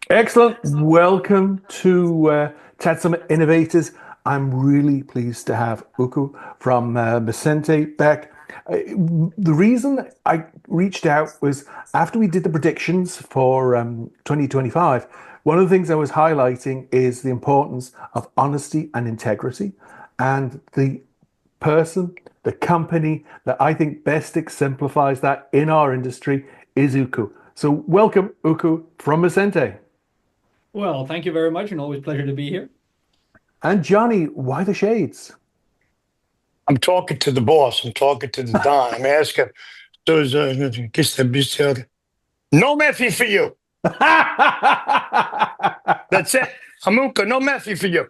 Excellent. Welcome to Chat Summit Innovators. I'm really pleased to have Uku from Messente back. The reason I reached out was after we did the predictions for 2025, one of the things I was highlighting is the importance of honesty and integrity. And the person, the company that I think best exemplifies that in our industry is Uku. So welcome, Uku, from Messente. Well, thank you very much, and always pleasure to be here. And Johnny, why the shades? I'm talking to the boss. I'm talking to the Don. I'm asking, so is, no Murphy for you. That's it. Hamuka, no Murphy for you.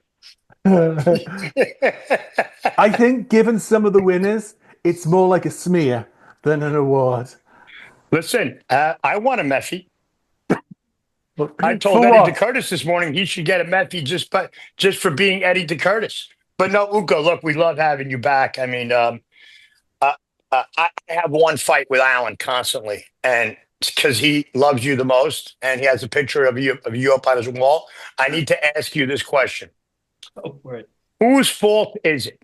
I think, given some of the winners, it's more like a smear than an award. Listen, I want a Murphy. I told For Eddie what? DeCurtis this morning he should get a Murphy just for being Eddie DeCurtis. But no, Uko, look, we love having you back. I mean, I have one fight with Alan constantly, and it's because he loves you the most, and he has a picture of you up on his wall. I need to ask you this question: Oh, right. Whose fault is it?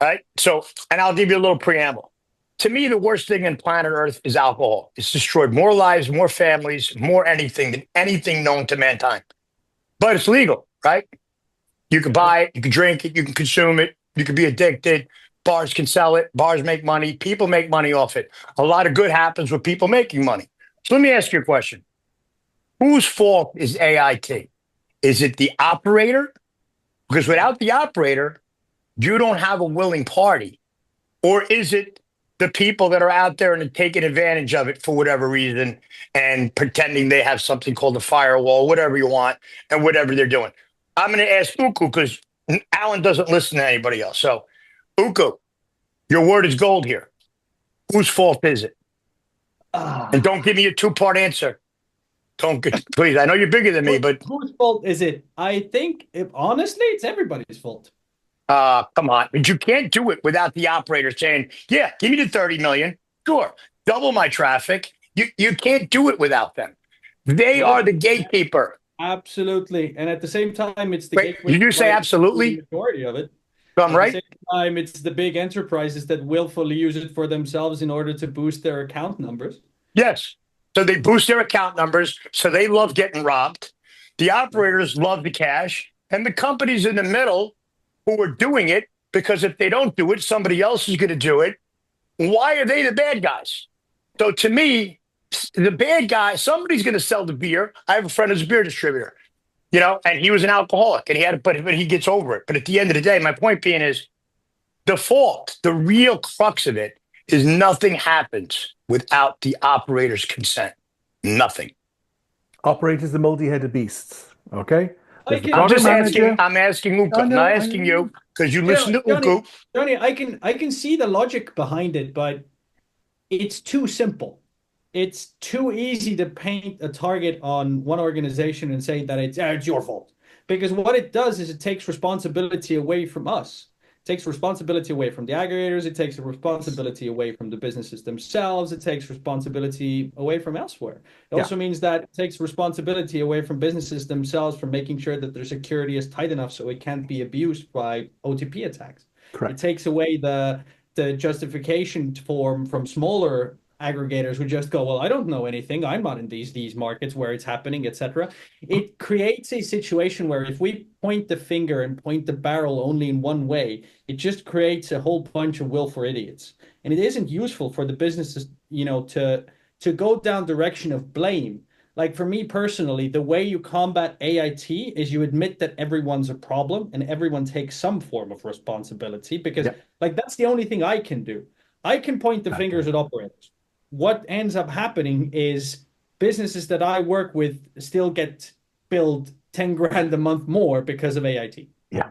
Right. So, and I'll give you a little preamble. To me, the worst thing in planet Earth is alcohol. It's destroyed more lives, more families, more anything than anything known to mankind. But it's legal, right? You can buy it, you can drink it, you can consume it, you can be addicted. Bars can sell it, bars make money, people make money off it. A lot of good happens with people making money. So let me ask you a question. Whose fault is AIT? Is it the operator? Because without the operator, you don't have a willing party. Or is it the people that are out there and are taking advantage of it for whatever reason and pretending they have something called a firewall, whatever you want, and whatever they're doing? I'm going to ask Uku because Alan doesn't listen to anybody else. So, Uku, your word is gold here. Whose fault is it? And Ah, don't give me a two-part answer. Don't get, please. I know you're bigger than me, but whose fault is it? I think, if honestly, it's everybody's fault. come on. But you can't do it without the operator saying, "Yeah, give me the 30 million. Sure, double my traffic." You can't do it without them. They Well, are the gatekeeper. absolutely. And at the same time, it's the Wait, gateway did you say providers for the absolutely? majority of it. I'm At the right. same time, it's the big enterprises that willfully use it for themselves in order to boost their account numbers. Yes. So they boost their account numbers. So they love getting robbed. The operators love the cash, and the companies in the middle who are doing it because if they don't do it, somebody else is going to do it. Why are they the bad guys? So to me, the bad guy, somebody's going to sell the beer. I have a friend who's a beer distributor, and he was an alcoholic and he had to, but he gets over it. But at the end of the day, my point being is the fault, the real crux of it is nothing happens without the operator's consent. Nothing. Operators are multi-headed beasts. Okay. I There's the can, I'm product just asking, manager. I'm asking Uka. I I'm not know, I asking know. you because you listen to Johnny, Uku. I can see the logic behind it, but it's too simple. It's too easy to paint a target on one organization and say that it's your fault. Because what it does is it takes responsibility away from us. It takes responsibility away from the aggregators. It takes responsibility away from the businesses themselves. It takes responsibility away from elsewhere. It Yeah, also means that it takes responsibility away from businesses themselves for making sure that their security is tight enough so it can't be abused by OTP attacks. It correct. takes away the justification from smaller aggregators who just go, well, I don't know anything. I'm not in these markets where it's happening, etc. It creates a situation where if we point the finger and point the barrel only in one way, it just creates a whole bunch of willful idiots. And it isn't useful for the businesses, to go down direction of blame. Like for me personally, the way you combat AIT is you admit that everyone's a problem and everyone takes some form of responsibility because Yeah, like that's the only thing I can do. I can point the exactly. fingers at operators. What ends up happening is businesses that I work with still get billed 10 grand a month more because of AIT. Yeah,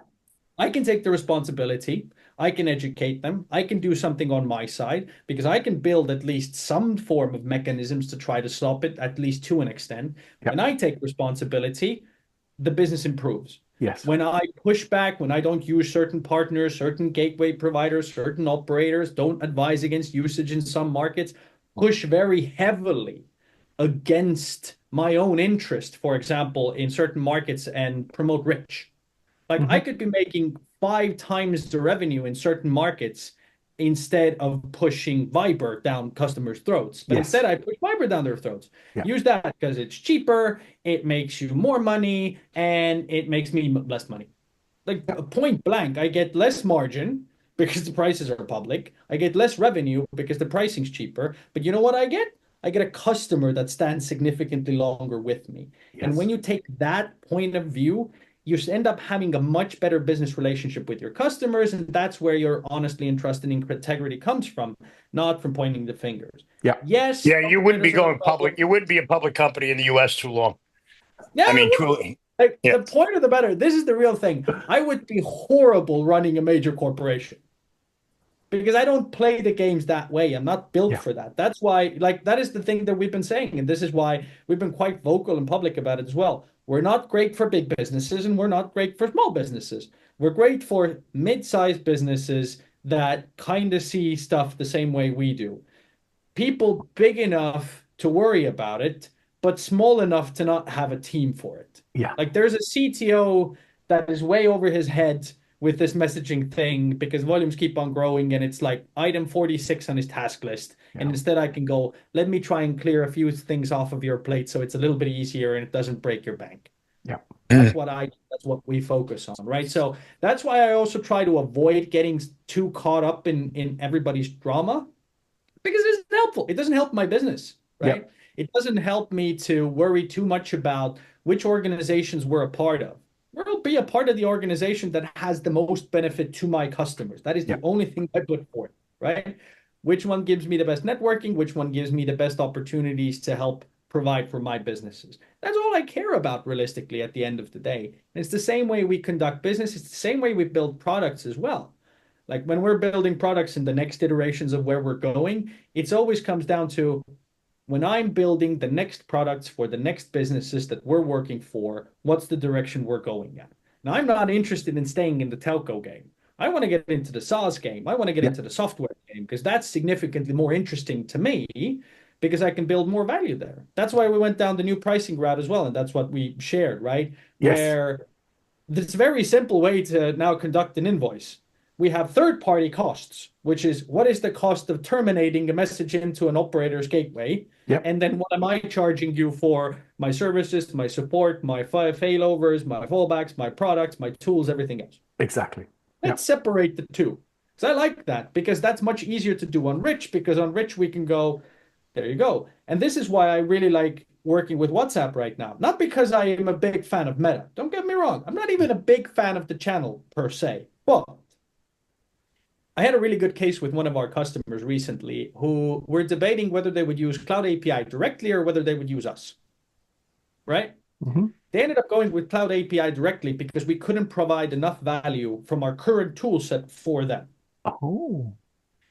I can take the responsibility. I can educate them. I can do something on my side because I can build at least some form of mechanisms to try to stop it, at least to an extent. yeah, When I take responsibility, the business improves. yes. When I push back, when I don't use certain partners, certain gateway providers, certain operators, don't advise against usage in some markets, push very heavily against my own interest, for example, in certain markets and promote rich. Like I Hmm. could be making 5 times the revenue in certain markets instead of pushing Viber down customers' throats. But Yes. instead, I push Viber down their throats. Yeah. Use that because it's cheaper, it makes you more money, and it makes me less money. Like Yeah. point blank, I get less margin because the prices are public. I get less revenue because the pricing's cheaper. But you know what I get? I get a customer that stands significantly longer with me. And when Yes. you take that point of view, you end up having a much better business relationship with your customers. And that's where your honesty and trust and integrity comes from, not from pointing the fingers. Yeah. Yes, Yeah, you wouldn't be operators are a going public. problem. You wouldn't be a public company in the U.S. too long. Yeah, I mean, I would. truly. Like Yeah. the point of the matter, this is the real thing. I would be horrible running a major corporation because I don't play the games that way. I'm not built Yeah. for that. That's why, like, that is the thing that we've been saying. And this is why we've been quite vocal and public about it as well. We're not great for big businesses and we're not great for small businesses. We're great for mid-sized businesses that kind of see stuff the same way we do. People big enough to worry about it, but small enough to not have a team for it. Yeah. Like there's a CTO that is way over his head with this messaging thing because volumes keep on growing and it's like item 46 on his task list. And Yeah. instead I can go, let me try and clear a few things off of your plate so it's a little bit easier and it doesn't break your bank. Yeah. Mm. That's what we focus on, right? So that's why I also try to avoid getting too caught up in everybody's drama because it isn't helpful. It doesn't help my business, Yeah. right? It doesn't help me to worry too much about which organizations we're a part of. We'll be a part of the organization that has the most benefit to my customers. That is Yeah. the only thing I put for it, right? Which one gives me the best networking? Which one gives me the best opportunities to help provide for my businesses? That's all I care about realistically at the end of the day. And it's the same way we conduct business. It's the same way we build products as well. Like when we're building products in the next iterations of where we're going, it's always comes down to when I'm building the next products for the next businesses that we're working for, what's the direction we're going at? Now, I'm not interested in staying in the telco game. I want to get into the SaaS game. I want to get Yeah. into the software game because that's significantly more interesting to me because I can build more value there. That's why we went down the new pricing route as well. And that's what we shared, right? Yes. Where it's a very simple way to now conduct an invoice. We have third-party costs, which is what is the cost of terminating a message into an operator's gateway? Yep. And then what am I charging you for my services, my support, my failovers, my fallbacks, my products, my tools, everything else? Exactly. Yeah. Let's separate the two. Because I like that because that's much easier to do on Rich because on Rich we can go, there you go. And this is why I really like working with WhatsApp right now. Not because I am a big fan of Meta. Don't get me wrong. I'm not even a big fan of the channel per se. But I had a really good case with one of our customers recently who were debating whether they would use Cloud API directly or whether they would use us. Right? Hmm. They ended up going with Cloud API directly because we couldn't provide enough value from our current tool set for them. Oh.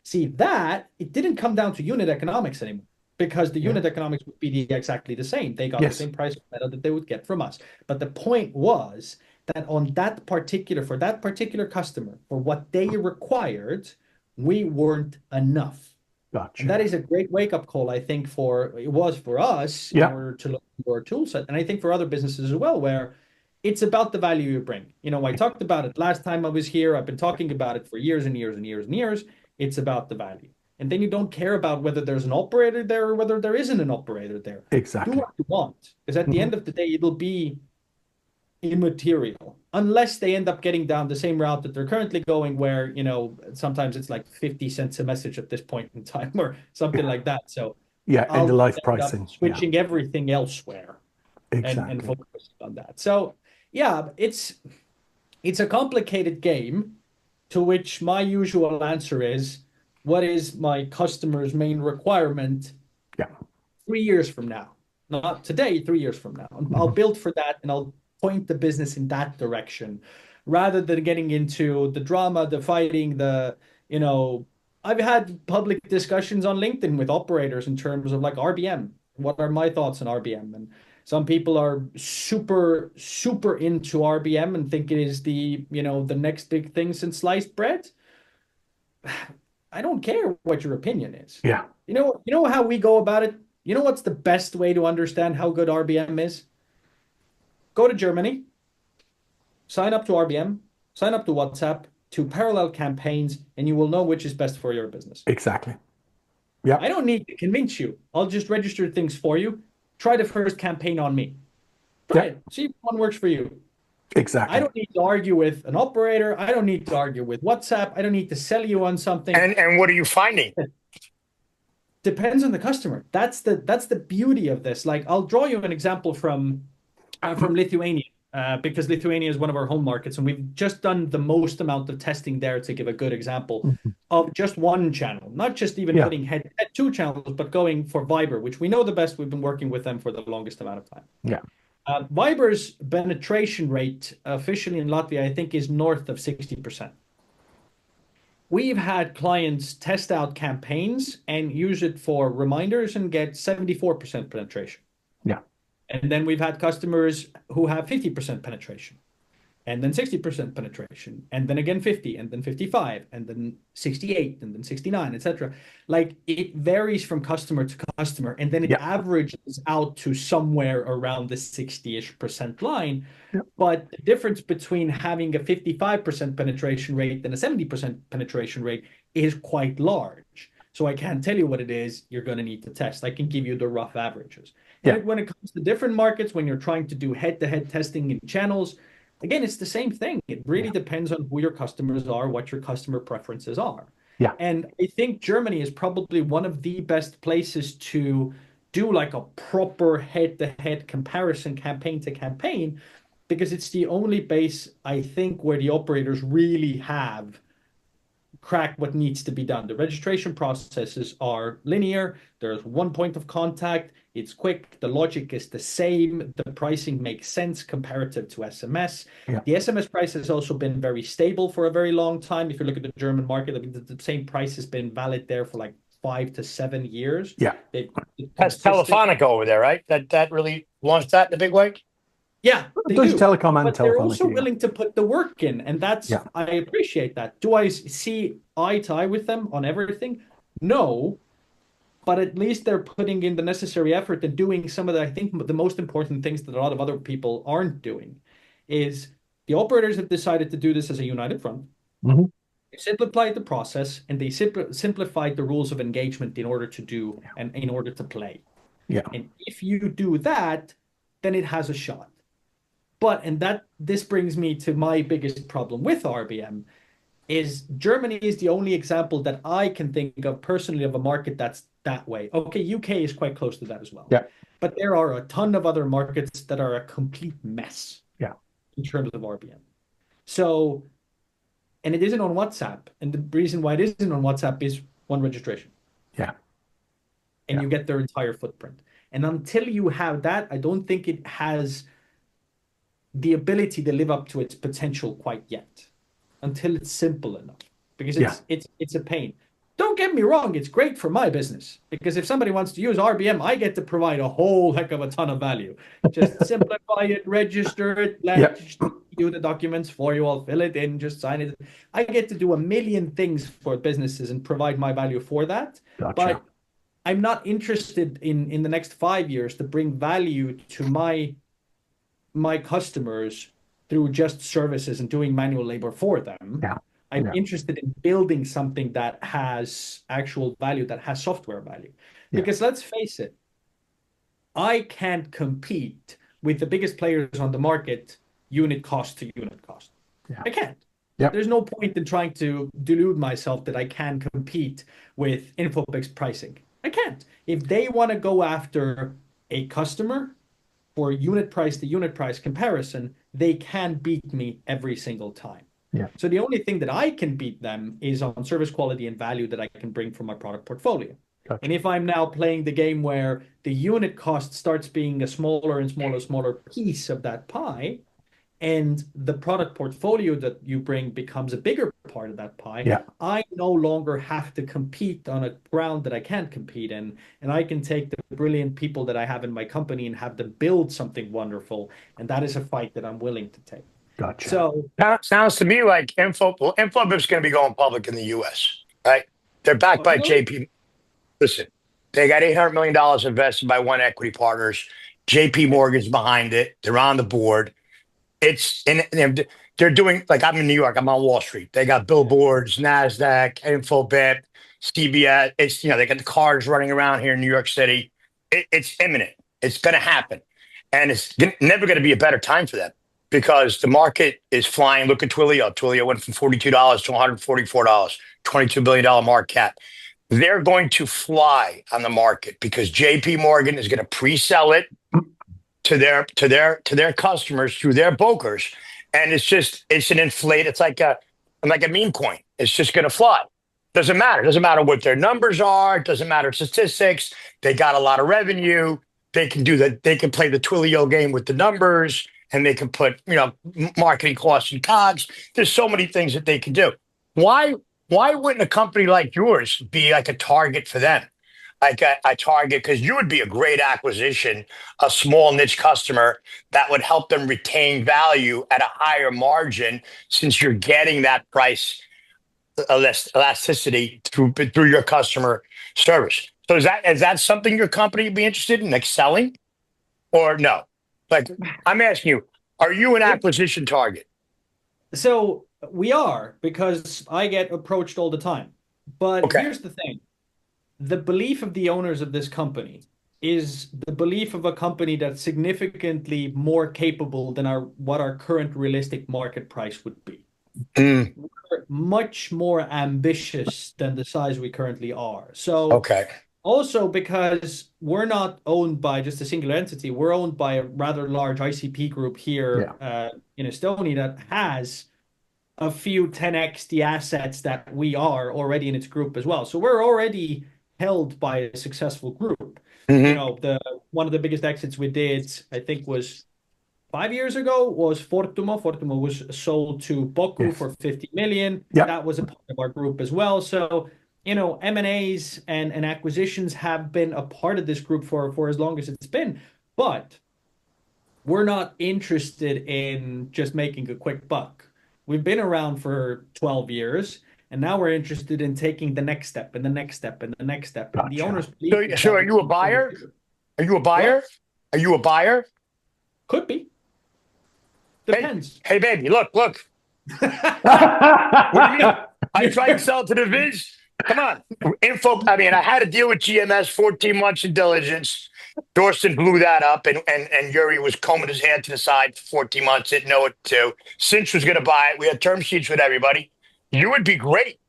See that it didn't come down to unit economics anymore because the Yeah. unit economics would be exactly the same. They got the Yes. same price of Meta that they would get from us. But the point was that on that particular for that particular customer for what they required, we weren't enough. And that Gotcha. is a great wake-up call, I think, for it was for us in Yeah. order to look for our tool set. And I think for other businesses as well, where it's about the value you bring. You know, I talked about it last time I was here. I've been talking about it for years and years and years and years. It's about the value. And then you don't care about whether there's an operator there or whether there isn't an operator there. Do Exactly. what you want. Because at the Hmm. end of the day, it'll be immaterial unless they end up getting down the same route that they're currently going where sometimes it's like 50 cents a message at this point in time or something Yeah. like that. So Yeah. End of I'll life end up pricing. Yeah. switching everything elsewhere and Exactly. focusing on that. So yeah, it's a complicated game to which my usual answer is what is my customer's main requirement Yeah. 3 years from now? Not today, 3 years from now. I'll Hmm. build for that and I'll point the business in that direction rather than getting into the drama, the fighting, I've had public discussions on LinkedIn with operators in terms of like RBM. What are my thoughts on RBM? And some people are super, super into RBM and think it is the next big thing since sliced bread. I don't care what your opinion is. Yeah. You know how we go about it? You know what's the best way to understand how good RBM is? Go to Germany, sign up to RBM, sign up to WhatsApp, to parallel campaigns, and you will know which is best for your business. Exactly. Yeah. I don't need to convince you. I'll just register things for you. Try the first campaign on me. Try Yeah. it. See if one works for you. Exactly. I don't need to argue with an operator. I don't need to argue with WhatsApp. I don't need to sell you on something. And what are you finding? Depends on the customer. That's the beauty of this. Like, I'll draw you an example from Lithuania, because Lithuania is one of our home markets, and we've just done the most amount of testing there to give a good example of just one channel, not just even putting head two channels, but going for Viber, which we know the best. We've been working with them for the longest amount of time. Yeah. Viber's penetration rate officially in Latvia, I think, is north of 60%. We've had clients test out campaigns and use it for reminders and get 74% penetration. Yeah. And then we've had customers who have 50% penetration, and then 60% penetration, and then again 50, and then 55, and then 68, and then 69, etc. Like, it varies from customer to customer, and then it averages out to somewhere around the 60-ish% line. But the difference between having a 55% penetration rate and a 70% penetration rate is quite large. So I can't tell you what it is. You're going to need to test. I can give you the rough averages. And when it comes to different markets, when you're trying to do head-to-head testing in channels, again, it's the same thing. It really depends on who your customers are, what your customer preferences are. Yeah. And I think Germany is probably one of the best places to do like a proper head-to-head comparison, campaign to campaign, because it's the only base, I think, where the operators really have cracked what needs to be done. The registration processes are linear. There's one point of contact. It's quick. The logic is the same. The pricing makes sense comparative to SMS. Yeah. The SMS price has also been very stable for a very long time. If you look at the German market, I mean, the same price has been valid there for like 5 to 7 years. Yeah. That's Telefonica over there, right? That really launched that in a big way? Yeah, they Deutsche do. Telekom and But they're Telefonica, also willing to put the work in, and that's I appreciate that. Do I see eye to eye with them on everything? No, but at least they're putting in the necessary effort and doing some of the, I think, the most important things that a lot of other people aren't doing is the operators have decided to do this as a united front. Mhm. They simplified the process, and they simplified the rules of engagement in order to do and in order to play. Yeah. And if you do that, then it has a shot. But, and that this brings me to my biggest problem with RBM, is Germany is the only example that I can think of personally of a market that's that way. Okay, UK is quite close to that as well. Yeah. But there are a ton of other markets that are a complete mess. Yeah. In terms of RBM. So, and it isn't on WhatsApp. And the reason why it isn't on WhatsApp is one registration. Yeah. And you get their entire footprint. And until you have that, I don't think it has the ability to live up to its potential quite yet, until it's simple enough, because it's a pain. Don't get me wrong, it's great for my business, because if somebody wants to use RBM, I get to provide a whole heck of a ton of value. Just simplify it, register it, let do the documents for you, I'll fill it in, just sign it. I get to do a million things for businesses and provide my value for that. Gotcha. But I'm not interested in the next 5 years to bring value to my customers through just services and doing manual labor for them. I'm interested in building something that has actual value, that has software value. Because let's face it, I can't compete with the biggest players on the market unit cost to unit cost. I can't. There's no point in trying to delude myself that I can compete with Infobix pricing. I can't. If they want to go after a customer for unit price to unit price comparison, they can beat me every single time. So the only thing that I can beat them is on service quality and value that I can bring from my product portfolio. And if I'm now playing the game where the unit cost starts being a smaller and smaller piece of that pie, and the product portfolio that you bring becomes a bigger part of that pie, I no longer have to compete on a ground that I can't compete in, and I can take the brilliant people that I have in my company and have them build something wonderful, and that is a fight that I'm willing to take. Gotcha. So sounds to me like Infobip's going to be going public in the U.S., right? They're backed by JP. Listen, They got $800 million invested by One Equity Partners. JP Morgan's behind it. They're on the board. And they're doing, like, I'm in New York. I'm on Wall Street. They got billboards, NASDAQ, Infobip, CBS. They got the cars running around here in New York City. It's imminent. It's going to happen. And it's never going to be a better time for them because the market is flying. Look at Twilio. Twilio went from $42 to $144, $22 billion market cap. They're going to fly on the market because JP Morgan is going to pre-sell it to their customers through their brokers. And it's an inflate. It's like a meme coin. It's just going to fly. Doesn't matter. Doesn't matter what their numbers are. Doesn't matter statistics. They got a lot of revenue. They can do that. They can play the Twilio game with the numbers, and they can put marketing costs and COGS. There's so many things that they can do. Why wouldn't a company like yours be like a target for them? Like a target, because you would be a great acquisition, a small niche customer that would help them retain value at a higher margin since you're getting that price elasticity through your customer service. So is that something your company would be interested in, like selling, or no? Like, I'm asking you, are you an acquisition target? So we are, because I get approached all the time. But Okay. here's the thing. The belief of the owners of this company is the belief of a company that's significantly more capable than what our current realistic market price would be. We're much more ambitious than the size we currently are. So Okay. also because we're not owned by just a singular entity, we're owned by a rather large ICP group here in Estonia that has a few 10x the assets that we are already in its group as well. So we're already held by a successful group. One of the biggest exits we did, I think, was 5 years ago, was Fortuma. Fortuma was sold to Boku for 50 million. Yep. That was a part of our group as well. So, M&As and acquisitions have been a part of this group for as long as it's been. But we're not interested in just making a quick buck. We've been around for 12 years. And now we're interested in taking the next step and the next step and the next step. And the owners believe So are you a buyer? Are you a buyer? What? Are you a buyer? Could be. Depends. Hey baby, look. What do you mean? I tried to sell to the Viz. Come on. I had to deal with GMS, 14 months in diligence. Dorson blew that up, and Yuri was combing his hand to the side for 14 months, didn't know what to do. Cinch was going to buy it. We had term sheets with everybody. You would be great.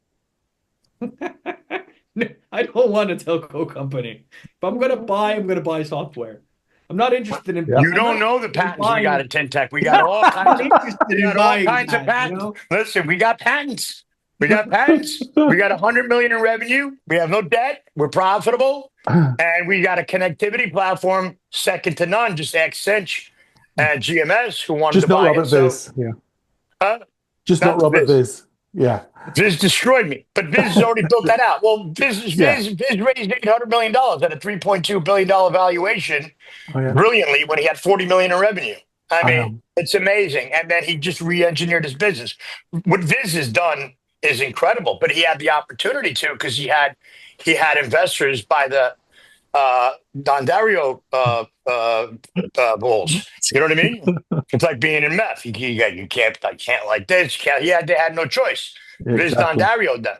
I don't want a telco company. If I'm going to buy software. I'm not interested in. You don't know the patents we got at Tentech. We got all kinds of patents. Listen, we got patents. We got patents. We got 100 million in revenue. We have no debt. We're profitable, and we got a connectivity platform second to none. Just ask Cinch and GMS who wanted to buy it. Viz. Just not Robert Viz. Yeah. Viz destroyed me, but Viz has already built that out. Well, Viz raised $800 million at a $3.2 billion valuation brilliantly when he had 40 million in revenue. I mean, it's amazing. And then he just re-engineered his business. What Viz has done is incredible, but he had the opportunity to because he had investors by the Dondario bulls. You know what I mean? It's like being in meth. I can't like this. They had no choice. Viz Dondario done.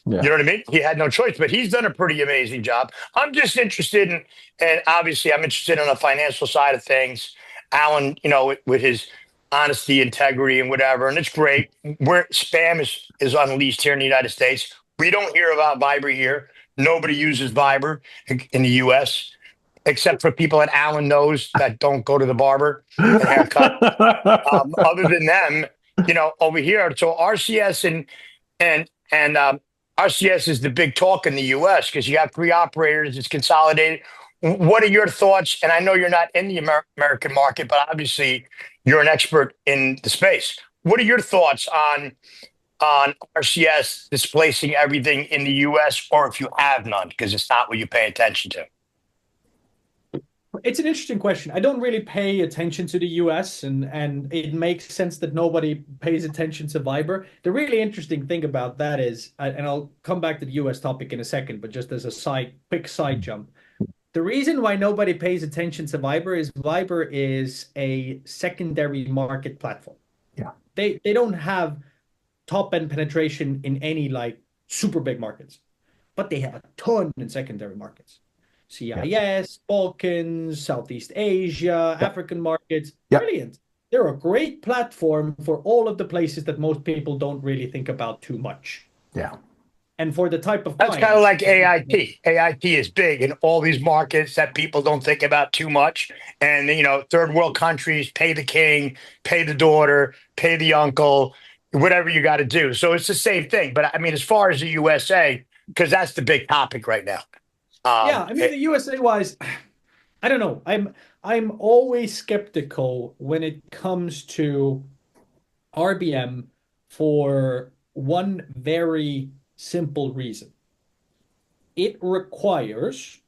Yeah. You know what I mean? He had no choice, but he's done a pretty amazing job. I'm just interested in, and obviously I'm interested in the financial side of things. Alan, with his honesty, integrity, and whatever, and it's great. Where spam is unleashed here in the United States. We don't hear about Viber here. Nobody uses Viber in the U.S. except for people that Alan knows that don't go to the barber and haircut. Other than them, over here. So RCS and RCS is the big talk in the U.S. because you have 3 operators. It's consolidated. What are your thoughts? And I know you're not in the American market, but obviously you're an expert in the space. What are your thoughts on RCS displacing everything in the U.S. or if you have none, because it's not what you pay attention to? It's an interesting question. I don't really pay attention to the US, and it makes sense that nobody pays attention to Viber. The really interesting thing about that is, and I'll come back to the US topic in a second, but just as a quick side jump. The reason why nobody pays attention to Viber is a secondary market platform. Yeah. They don't have top end penetration in any like super big markets, but they have a ton in secondary markets. CIS, Balkans, Southeast Asia, African markets. Brilliant. They're a great platform for all of the places that most people don't really think about too much. Yeah. And for the type of That's kind of like AIP. AIP is big in all these markets that people don't think about too much. And, third world countries pay the king, pay the daughter, pay the uncle, whatever you got to do. So it's the same thing. But I mean, as far as the USA, because that's the big topic right now. Yeah, I mean, the USA wise, I don't know. I'm always skeptical when it comes to RBM for one very simple reason. It requires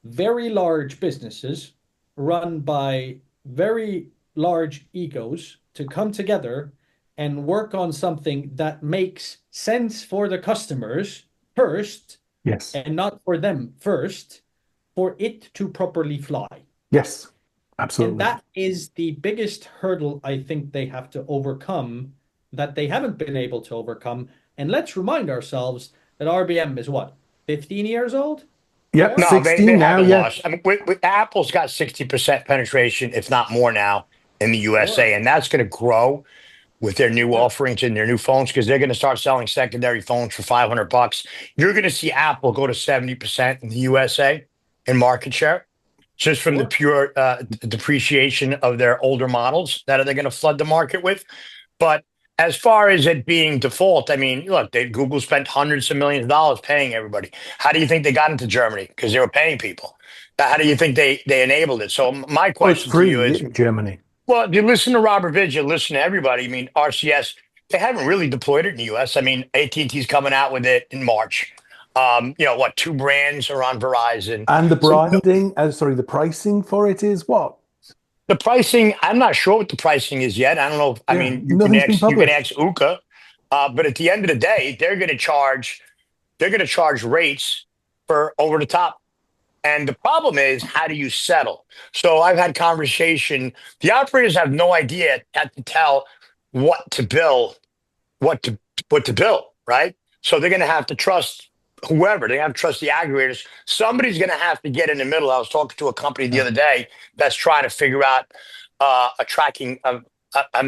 very large businesses run by very large egos to come together and work on something that makes sense for the customers first. Yes. And not for them first, for it to properly fly. Yes, absolutely. And that is the biggest hurdle I think they have to overcome that they haven't been able to overcome. And let's remind ourselves that RBM is what, 15 years old? Yep, No, 16 they now, haven't yeah. lost. I mean, Apple's got 60% penetration, if not more now, in the USA. And that's going to grow with their new offerings and their new phones, because they're going to start selling secondary phones for $500. You're going to see Apple go to 70% in the USA in market share, just from the pure depreciation of their older models that they're going to flood the market with. But as far as it being default, I mean, look, Google spent hundreds of millions of dollars paying everybody. How do you think they got into Germany? Because they were paying people. How do you think they enabled it? So my question to you is, in Germany. well, if you listen to Robert Vigil, listen to everybody. I mean, RCS, they haven't really deployed it in the US. I mean, AT&T's coming out with it in March. Two brands are on Verizon. And the branding, the pricing for it is what? The pricing, I'm not sure what the pricing is yet. I don't know. I mean, you can ask Uka, but at the end of the day, they're going to charge rates for over the top. And the problem is, how do you settle? So I've had conversation. The operators have no idea how to tell what to bill, what to bill, right? So they're going to have to trust whoever. They have to trust the aggregators. Somebody's going to have to get in the middle. I was talking to a company the other day that's trying to figure out a tracking of a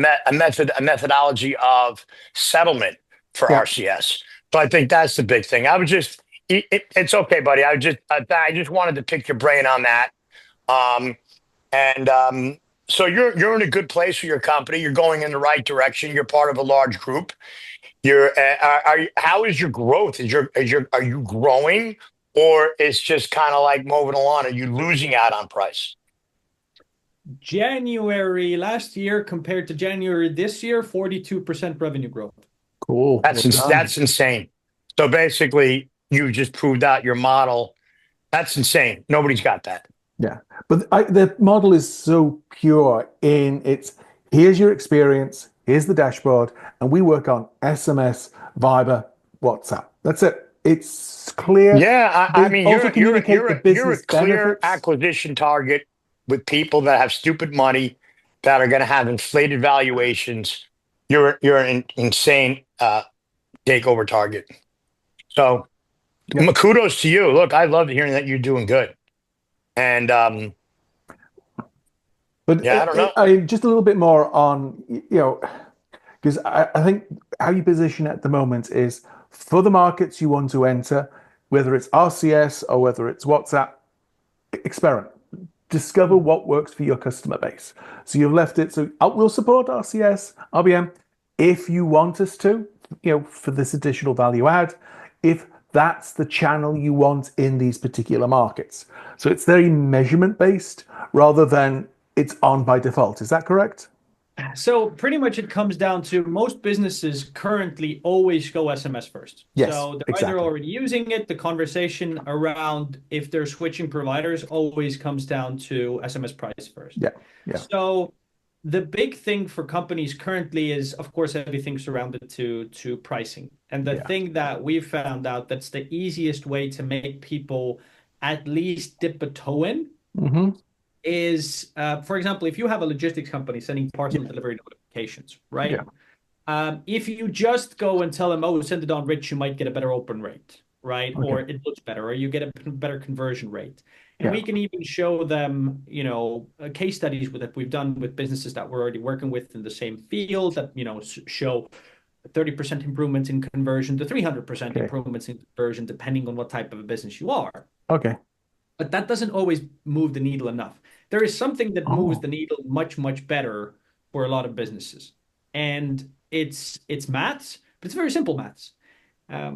methodology of settlement for RCS. So I think that's the big thing. I would just. It's okay, buddy. I just wanted to pick your brain on that. So you're in a good place for your company. You're going in the right direction. You're part of a large group. How is your growth? Are you growing, or it's just kind of like moving along? Are you losing out on price? January last year compared to January this year, 42% revenue growth. Cool. That's insane. So basically, you just proved out your model. That's insane. Nobody's got that. Yeah. But the model is so pure in its, here's your experience, here's the dashboard, and we work on SMS, Viber, WhatsApp. That's it. It's clear. Yeah, I mean, you're a clear benefits. acquisition target with people that have stupid money that are going to have inflated valuations. You're an insane takeover target. So kudos to you. Look, I love hearing that you're doing good. And but I don't know. Just a little bit more on, because I think how you position at the moment is for the markets you want to enter, whether it's RCS or whether it's WhatsApp, experiment. Discover what works for your customer base. So you've left it. So we'll support RCS, RBM, if you want us to, for this additional value add, if that's the channel you want in these particular markets. So it's very measurement based rather than it's on by default. Is that correct? So pretty much it comes down to most businesses currently always go SMS first. Yes, So they're either exactly. already using it. The conversation around if they're switching providers always comes down to SMS price first. Yeah, yeah, So the big thing for companies currently is, of course, everything surrounded to pricing. And the yeah. thing that we've found out that's the easiest way to make people at least dip a toe in Hmm. is, for example, if you have a logistics company sending parcel Yeah, delivery notifications, yeah. right? If you just go and tell them, oh, send it on rich, you might get a better open rate, right? Okay. Or it looks better, or you get a better conversion rate. And Yeah. we can even show them, case studies that we've done with businesses that we're already working with in the same field that, show 30% improvements in conversion to 300% Okay. improvements in conversion, depending on what type of a business you are. Okay. But that doesn't always move the needle enough. There is something that moves Oh, the needle much, much better for a lot of businesses. And it's maths, but it's very simple maths. A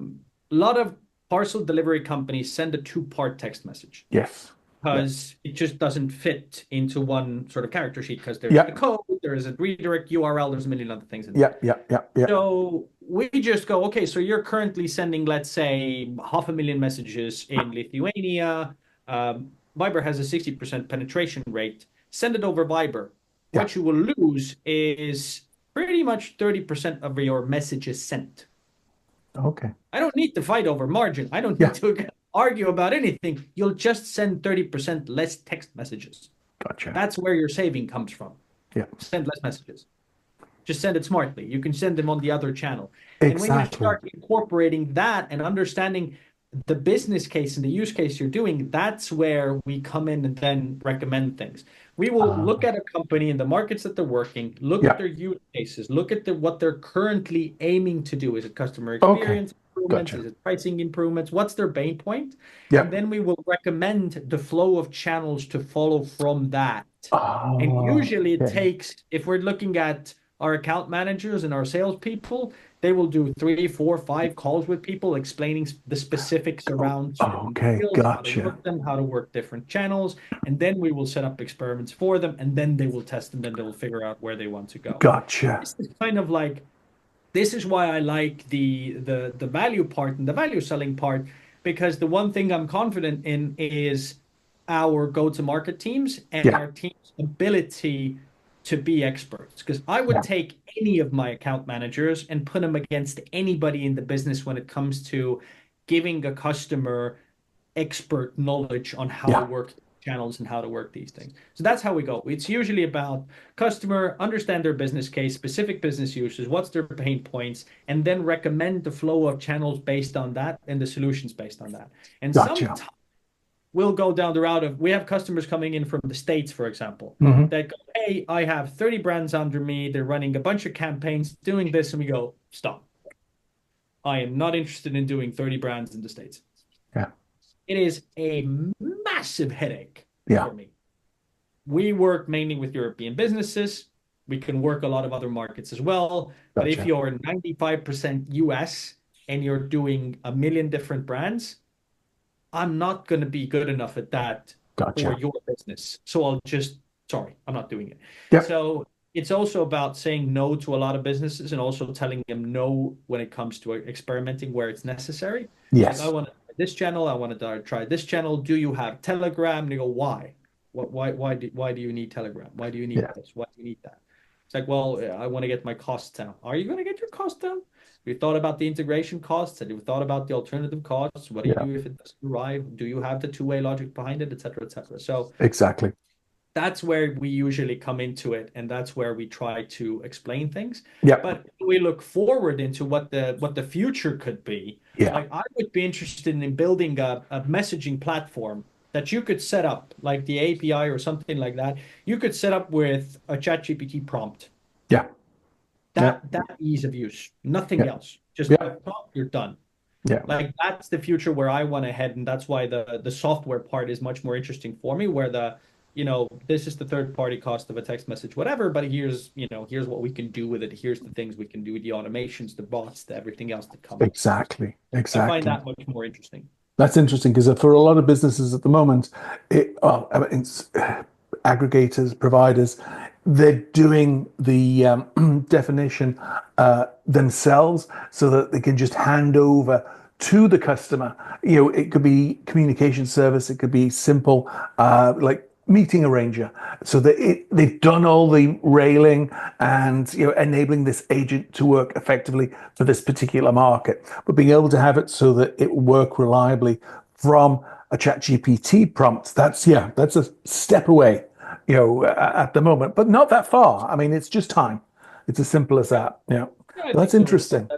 lot of parcel delivery companies send a two-part text message yes. Yeah. because it just doesn't fit into one sort of character sheet because there's the Yeah. code, there is a redirect URL, there's a million other things in there. Yeah. Yeah. Yeah. Yeah. So we just go, okay, so you're currently sending, let's say, 500,000 messages in Lithuania. Viber has a 60% penetration rate. Send it over Viber. Yeah. What you will lose is pretty much 30% of your messages sent. Okay. I don't need to fight over margin. I don't need Yeah. to argue about anything. You'll just send 30% less text messages. Gotcha. That's where your saving comes from. Yeah. Send less messages. Just send it smartly. You can send them on the other channel. And when you Exactly. start incorporating that and understanding the business case and the use case you're doing, that's where we come in and then recommend things. We will Uh, look at a company in the markets that they're working, look at yeah. their use cases, look at what they're currently aiming to do. Is it customer Okay. experience improvements? Is Gotcha. it pricing improvements? What's their pain point? And Yep. then we will recommend the flow of channels to follow from that. And Oh, usually it okay. takes, if we're looking at our account managers and our salespeople, they will do 3, 4, 5 calls with people explaining the specifics around certain Okay. deals, how to Gotcha. work them, how to work different channels, and then we will set up experiments for them, and then they will test, and then they will figure out where they want to go. Gotcha. This is kind of like this is why I like the value part and the value selling part because the one thing I'm confident in is our go-to-market teams and Yeah. our team's ability to be experts. Because I would Yeah. take any of my account managers and put them against anybody in the business when it comes to giving a customer expert knowledge on how to Yeah. work channels and how to work these things. So that's how we go. It's usually about customer, understand their business case, specific business uses, what's their pain points, and then recommend the flow of channels based on that and the solutions based on that. And Gotcha. sometimes we'll go down the route of we have customers coming in from the States, for example, Hmm. that go, hey, I have 30 brands under me. They're running a bunch of campaigns doing this. And we go, stop. I am not interested in doing 30 brands in the States. Yeah. It is a massive headache Yeah. for me. We work mainly with European businesses. We can work a lot of other markets as well. But if Gotcha. you're 95% US and you're doing a million different brands, I'm not going to be good enough at that for Gotcha. your business. So I'll just, sorry, I'm not doing it. Yep. So it's also about saying no to a lot of businesses and also telling them no when it comes to experimenting where it's necessary. It's like, I Yes. want to try this channel. I want to try this channel. Do you have Telegram? And you go, why? Why do you need Telegram? Why do you need Yeah. this? Why do you need that? It's like, well, I want to get my costs down. Are you going to get your costs down? Have you thought about the integration costs? Have you thought about the alternative costs? What do you Yeah. do if it doesn't arrive? Do you have the two-way logic behind it, et cetera, et cetera? So Exactly. that's where we usually come into it, and that's where we try to explain things. Yep. But we look forward into what the future could be. Yeah. Like I would be interested in building a messaging platform that you could set up, like the API or something like that. You could set up with a ChatGPT prompt. Yeah. Yeah. That ease of use, nothing Yeah. else. Just a Yeah. prompt, you're done. Yeah. Like that's the future where I want to head, and that's why the software part is much more interesting for me, where this is the third party cost of a text message, whatever, but here's what we can do with it. Here's the things we can do, the automations, the bots, the everything else that comes. Exactly. I find Exactly. that much more interesting. That's interesting because for a lot of businesses at the moment, aggregators, providers, they're doing the definition themselves so that they can just hand over to the customer. It could be communication service, it could be simple, like meeting arranger. So that they've done all the railing and enabling this agent to work effectively for this particular market, but being able to have it so that it will work reliably from a chat GPT prompt. That's a step away, at the moment, but not that far. I mean, it's just time. It's as simple as that. Yeah, I think That's so. interesting.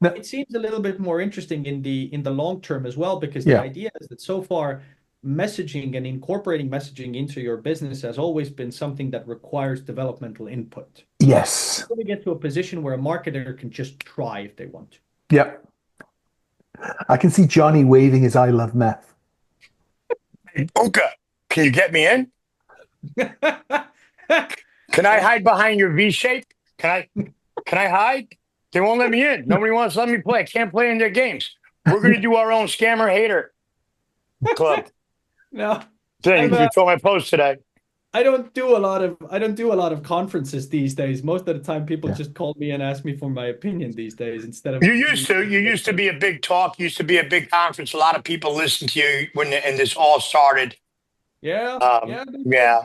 Now, It seems a little bit more interesting in the long term as well, because the yeah. idea is that so far messaging and incorporating messaging into your business has always been something that requires developmental input. Yes. You're going to get to a position where a marketer can just try if they want to. Yeah. I can see Johnny waving his "I love meth." Uka, can you get me in? Can I hide behind your V shape? Can I hide? They won't let me in. Nobody wants to let me play. I can't play in their games. We're going to do our own scammer hater club. No, You saw my post today. I don't do a lot of conferences these days. Most of the time, people just call me and ask me for my opinion these days instead of. You used to be a big talk. Used to be a big conference. A lot of people listened to you and this all started. Yeah, Yeah.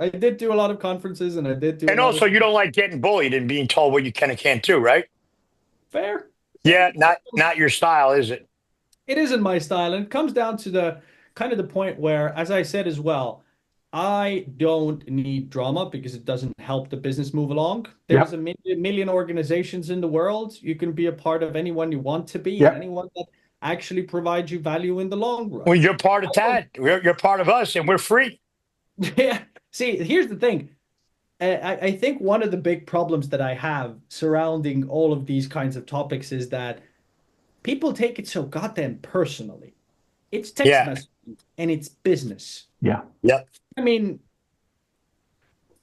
I did do a lot of conferences, and I did do. And also, you don't like getting bullied and being told what you can and can't do, right? Fair. Yeah, not your style, is it? It isn't my style, and it comes down to the kind of the point where, as I said as well, I don't need drama because it doesn't help the business move along. There's a million organizations in the world. You can be a part of anyone you want to be, and anyone that actually provides you value in the long run. Well, you're part of TAD. You're part of us, and we're free. Yeah. See, here's the thing. I think one of the big problems that I have surrounding all of these kinds of topics is that people take it so goddamn personally. It's text messaging and it's business. Yeah. Yep. I mean,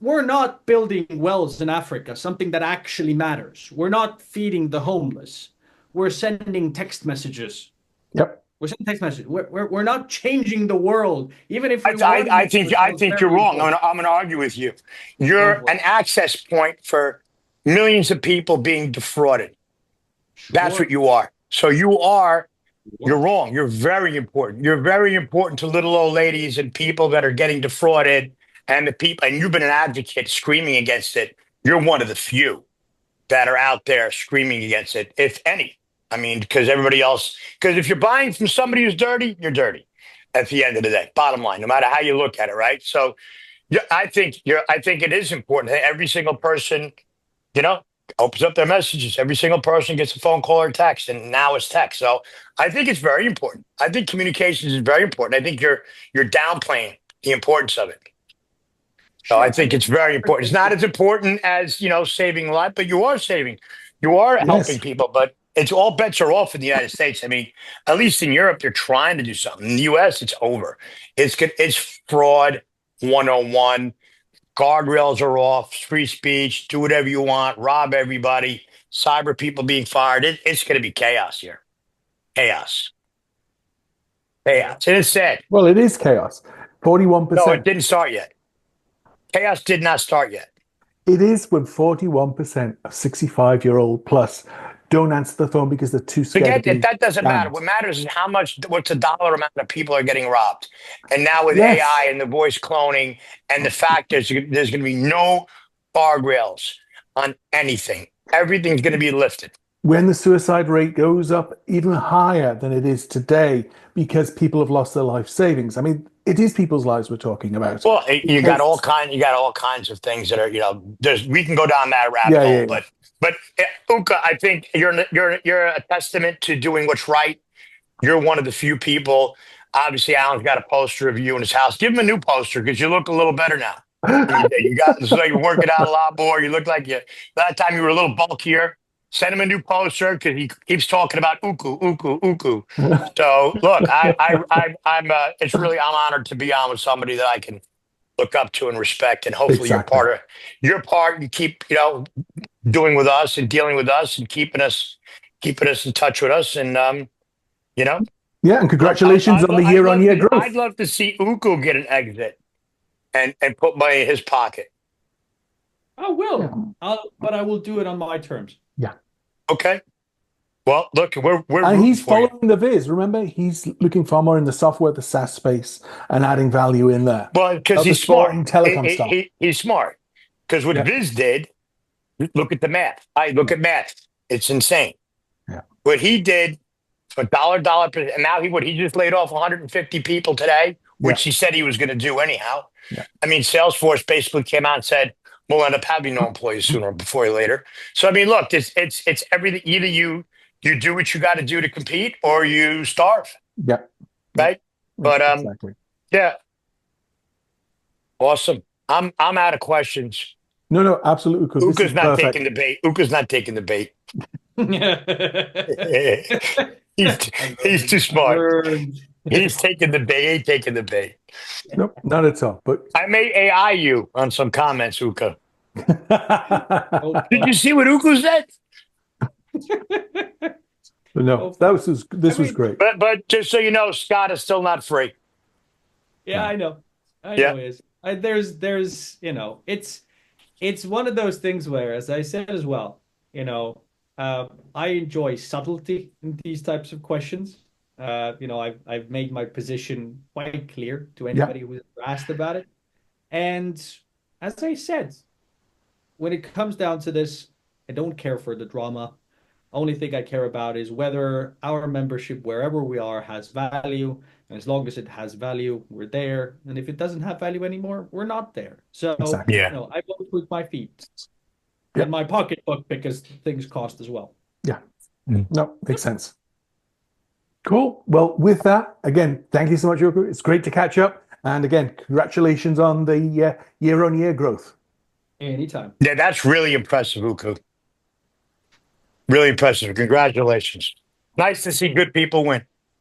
we're not building wells in Africa, something that actually matters. We're not feeding the homeless. We're sending text messages. Yep. We're sending text messages. We're not changing the world, even if I think you're wrong. I'm going to argue with you. You're an access point for millions of people being defrauded. That's what you are. So you're wrong. You're very important. You're very important to little old ladies and people that are getting defrauded, and you've been an advocate screaming against it. You're one of the few that are out there screaming against it, if any. I mean, because if you're buying from somebody who's dirty, you're dirty at the end of the day, bottom line, no matter how you look at it. Right. So I think it is important that every single person, opens up their messages. Every single person gets a phone call or text, and now it's text. So I think it's very important. I think communications is very important. I think you're downplaying the importance of it. So I think it's very important. It's not as important as, saving a life, but you are helping people, but it's all bets are off in the United States. I mean, at least in Europe, they're trying to do something. In the US, it's over. It's fraud 101. Guardrails are off, free speech, do whatever you want, rob everybody, cyber people being fired. It's going to be chaos here. Chaos. And it's sad. Well, it is chaos. 41%. No, it didn't start yet. Chaos did not start yet. It is when 41% of 65-year-old plus don't answer the phone because they're too scared. Forget that. That doesn't matter. What matters is what's the dollar amount of people are getting robbed. And now with AI and the voice cloning and the fact there's going to be no guardrails on anything. Everything's going to be lifted. When the suicide rate goes up even higher than it is today because people have lost their life savings. I mean, it is people's lives we're talking about. Well, you got all kinds of things that are, we can go down that rabbit hole, but Uka, I think you're a testament to doing what's right. You're one of the few people. Obviously, Alan's got a poster of you in his house. Give him a new poster because you look a little better now. It's like you're working out a lot more. You look like that time you were a little bulkier. Send him a new poster because he keeps talking about uku. So look, I'm honored to be on with somebody that I can look up to and respect, and hopefully you're part. You keep doing with us and dealing with us and keeping us in touch with us, and Yeah, and congratulations on the year-on-year growth. I'd love to see Uku get an exit and put money in his pocket. I will. But I will do it on my terms. Yeah. Okay. Well, look, we're And rooting he's for you. following the viz. Remember, he's looking far more in the software, the SaaS space, and adding value in there. Well, because Not he's this smart. boring telecom stuff. He's smart. Because what Yeah. Viz did, look at the math. I look at math. It's insane. Yeah. What he did for dollar, and now he just laid off 150 people today, which he said he was going to do anyhow. Yeah. I mean, Salesforce basically came out and said, we'll end up having no employees sooner or before or later. So, I mean, look, it's everything. Either you do what you got to do to compete or you starve. Yeah. Right. But, exactly. yeah. Awesome. I'm out of questions. No, absolutely. Uka's not taking the bait. Uka's not taking the bait. he's too smart. He's taking the bait. He ain't taking the bait. Nope, not at all. But I may AI you on some comments, Uka. Oh, Did you see what Uka said? no, this was great. But just so you know, Scott is still not free. Yeah, I know. I know it is. There's it's one of those things where, as I said as well, I enjoy subtlety in these types of questions. I've made my position quite clear to anybody who's asked about it. And as I said, when it comes down to this, I don't care for the drama. Only thing I care about is whether our membership, wherever we are, has value. And as long as it has value, we're there. And if it doesn't have value anymore, we're not there. So, Exactly. I vote with my feet and my pocketbook because things cost as well. Yeah. No, makes sense. Cool. Well, with that, again, thank you so much, Yoko. It's great to catch up. And again, congratulations on the year-on-year growth. Anytime. Yeah, that's really impressive, Uka. Really impressive. Congratulations. Nice to see good people win.